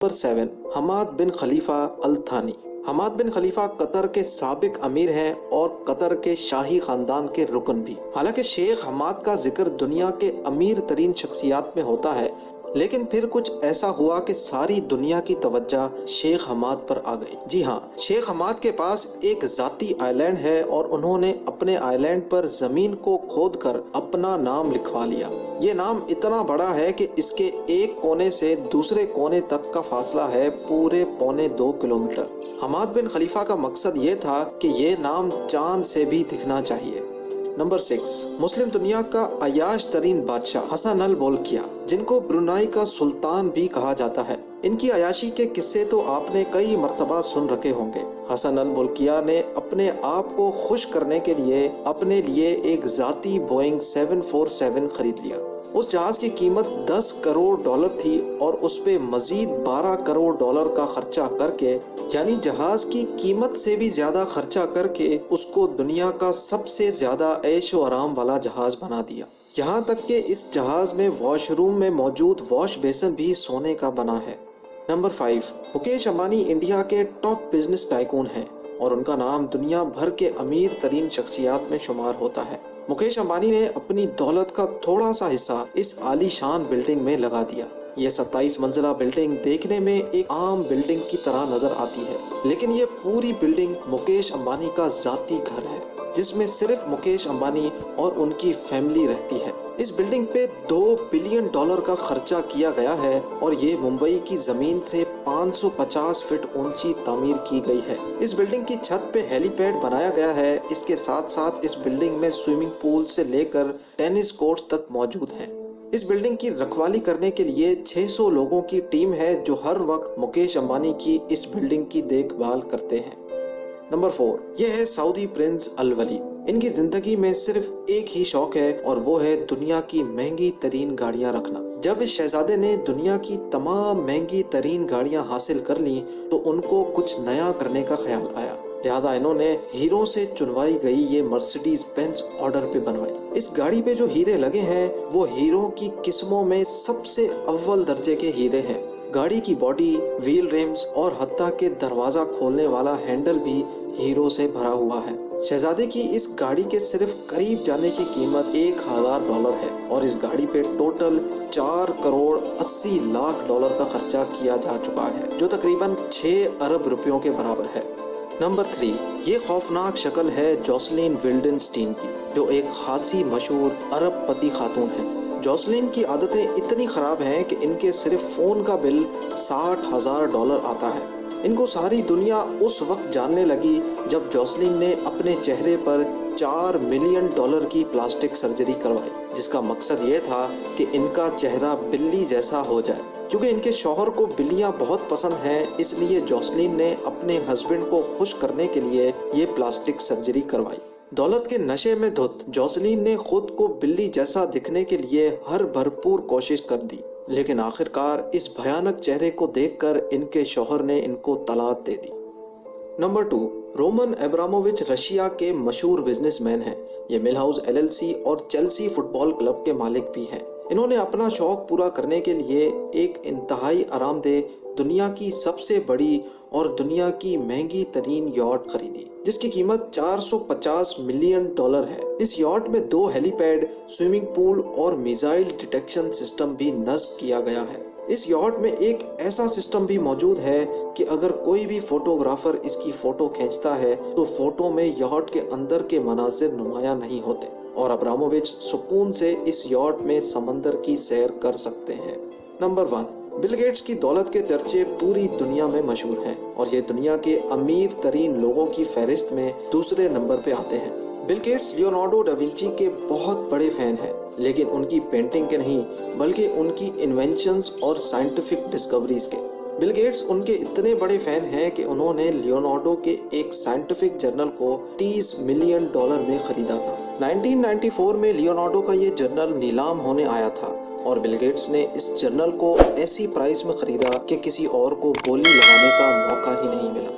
Number 7 Hammad بن خلیفہ التھانی۔ حماد بن خلیفہ قطر کے سابق امیر ہیں اور قطر کے شاہی خاندان کے رکن بھی۔ حالانکہ شیخ حماد کا ذکر دنیا کے امیر ترین شخصیات میں ہوتا ہے، لیکن پھر کچھ ایسا ہوا کہ ساری دنیا کی توجہ شیخ حماد پر آ گئی۔ جی ہاں، شیخ حماد کے پاس ایک ذاتی آئی لینڈ ہے اور انہوں نے اپنے آئی لینڈ پر زمین کو کھود کر اپنا نام لکھوا لیا۔ یہ نام اتنا بڑا ہے کہ اس کے ایک کونے سے دوسرے کونے تک کا فاصلہ ہے پورے 2.25 کلومیٹر۔ حماد بن خلیفہ کا مقصد یہ تھا کہ یہ نام چاند سے بھی دکھنا چاہیے۔ نمبر 6 مسلم دنیا کا عیاش ترین بادشاہ حسن البولکیہ، جن کو برونائی کا سلطان بھی کہا جاتا ہے۔ ان کی عیاشی کے قصے تو آپ نے کئی مرتبہ سن رکھے ہوں گے۔ حسن البولکیہ نے اپنے آپ کو خوش کرنے کے لیے اپنے لیے ایک ذاتی بوئنگ 747 خرید لیا۔ اس جہاز کی قیمت $10 کروڑ تھی اور اس پہ مزید $12 کروڑ کا خرچہ کر کے، یعنی جہاز کی قیمت سے بھی زیادہ خرچہ کر کے، اس کو دنیا کا سب سے زیادہ عیش و آرام والا جہاز بنا دیا۔ یہاں تک کہ اس جہاز میں واش روم میں موجود واش بیسن بھی سونے کا بنا ہے۔ نمبر 5 مکیش امبانی انڈیا کے ٹاپ بزنس ٹائکون ہیں اور ان کا نام دنیا بھر کے امیر ترین شخصیات میں شمار ہوتا ہے۔ مکیش امبانی نے اپنی دولت کا تھوڑا سا حصہ اس عالی شان بلڈنگ میں لگا دیا۔ یہ 27 منزلہ بلڈنگ دیکھنے میں ایک عام بلڈنگ کی طرح نظر آتی ہے، لیکن یہ پوری بلڈنگ مکیش امبانی کا ذاتی گھر ہے، جس میں صرف مکیش امبانی اور ان کی فیملی رہتی ہے۔ اس بلڈنگ پہ $2 بلین کا خرچہ کیا گیا ہے اور یہ ممبئی کی زمین سے 550 فٹ اونچی تعمیر کی گئی ہے۔ اس بلڈنگ کی چھت پہ ہیلی پیڈ بنایا گیا ہے۔ اس کے ساتھ ساتھ اس بلڈنگ میں سوئمنگ پول سے لے کر ٹینس کورٹس تک موجود ہیں۔ اس بلڈنگ کی رکھوالی کرنے کے لیے 600 لوگوں کی ٹیم ہے جو ہر وقت مکیش امبانی کی اس بلڈنگ کی دیکھ بھال کرتے ہیں۔ نمبر 4 یہ ہے سعودی پرنس الولید۔ ان کی زندگی میں صرف ایک ہی شوق ہے اور وہ ہے دنیا کی مہنگی ترین گاڑیاں رکھنا۔ جب اس شہزادے نے دنیا کی تمام مہنگی ترین گاڑیاں حاصل کر لیں تو ان کو کچھ نیا کرنے کا خیال آیا، لہذا انہوں نے ہیروں سے چنوائی گئی یہ مرسیڈیز بینز آرڈر پہ بنوائی۔ اس گاڑی پہ جو ہیرے لگے ہیں وہ ہیروں کی قسموں میں سب سے اول درجے کے ہیرے ہیں۔ گاڑی کی باڈی، ویل ریمز اور حتیٰ کہ دروازہ کھولنے والا ہینڈل بھی ہیروں سے بھرا ہوا ہے۔ شہزادے کی اس گاڑی کے صرف قریب جانے کی قیمت $1000 ہے اور اس گاڑی پہ ٹوٹل $4 کروڑ 80 لاکھ کا خرچہ کیا جا چکا ہے، جو تقریباً 6 ارب روپیوں کے برابر ہے۔ نمبر 3 یہ خوفناک شکل ہے جوسلین ولڈنسٹین کی، جو ایک خاصی مشہور ارب پتی خاتون ہے۔ جوسلین کی عادتیں اتنی خراب ہیں کہ ان کے صرف فون کا بل $60,000 آتا ہے۔ ان کو ساری دنیا اس وقت جاننے لگی جب جوسلین نے اپنے چہرے پر $4 ملین کی پلاسٹک سرجری کروائی، جس کا مقصد یہ تھا کہ ان کا چہرہ بلی جیسا ہو جائے۔ کیونکہ ان کے شوہر کو بلیاں بہت پسند ہیں، اس لیے جوسلین نے اپنے ہسبینڈ کو خوش کرنے کے لیے یہ پلاسٹک سرجری کروائی۔ دولت کے نشے میں دھت جوسلین نے خود کو بلی جیسا دکھنے کے لیے ہر بھرپور کوشش کر دی، لیکن آخرکار اس بھیانک چہرے کو دیکھ کر ان کے شوہر نے ان کو طلاق دے دی۔ نمبر 2 رومن ابرامووچ رشیا کے مشہور بزنس مین ہیں۔ یہ مل ہاؤس LLC اور چیلسی فٹ بال کلب کے مالک بھی ہیں۔ انہوں نے اپنا شوق پورا کرنے کے لیے ایک انتہائی آرام دہ، دنیا کی سب سے بڑی اور دنیا کی مہنگی ترین یاٹ خریدی، جس کی قیمت $450 ملین ہے۔ اس یاٹ میں 2 ہیلی پیڈ، سوئمنگ پول اور میزائل ڈیٹیکشن سسٹم بھی نصب کیا گیا ہے۔ اس یاٹ میں ایک ایسا سسٹم بھی موجود ہے کہ اگر کوئی بھی فوٹوگرافر اس کی فوٹو کھینچتا ہے تو فوٹو میں یاٹ کے اندر کے مناظر نمایاں نہیں ہوتے اور ابرامووچ سکون سے اس یاٹ میں سمندر کی سیر کر سکتے ہیں۔ نمبر 1 بل گیٹس کی دولت کے چرچے پوری دنیا میں مشہور ہیں اور یہ دنیا کے امیر ترین لوگوں کی فہرست میں دوسرے نمبر پہ آتے ہیں۔ بل گیٹس لیونارڈو ڈا ونچی کے بہت بڑے فین ہیں، لیکن ان کی پینٹنگ کے نہیں بلکہ ان کی انوینشنز اور سائنٹیفک ڈسکوریز کے۔ بل گیٹس ان کے اتنے بڑے فین ہیں کہ انہوں نے لیونارڈو کے ایک سائنٹیفک جرنل کو $30 ملین میں خریدا تھا۔ 1994 میں لیونارڈو کا یہ جرنل نیلام ہونے آیا تھا اور بل گیٹس نے اس جرنل کو ایسی پرائس میں خریدا کہ کسی اور کو بولی لگانے کا موقع ہی نہیں ملا۔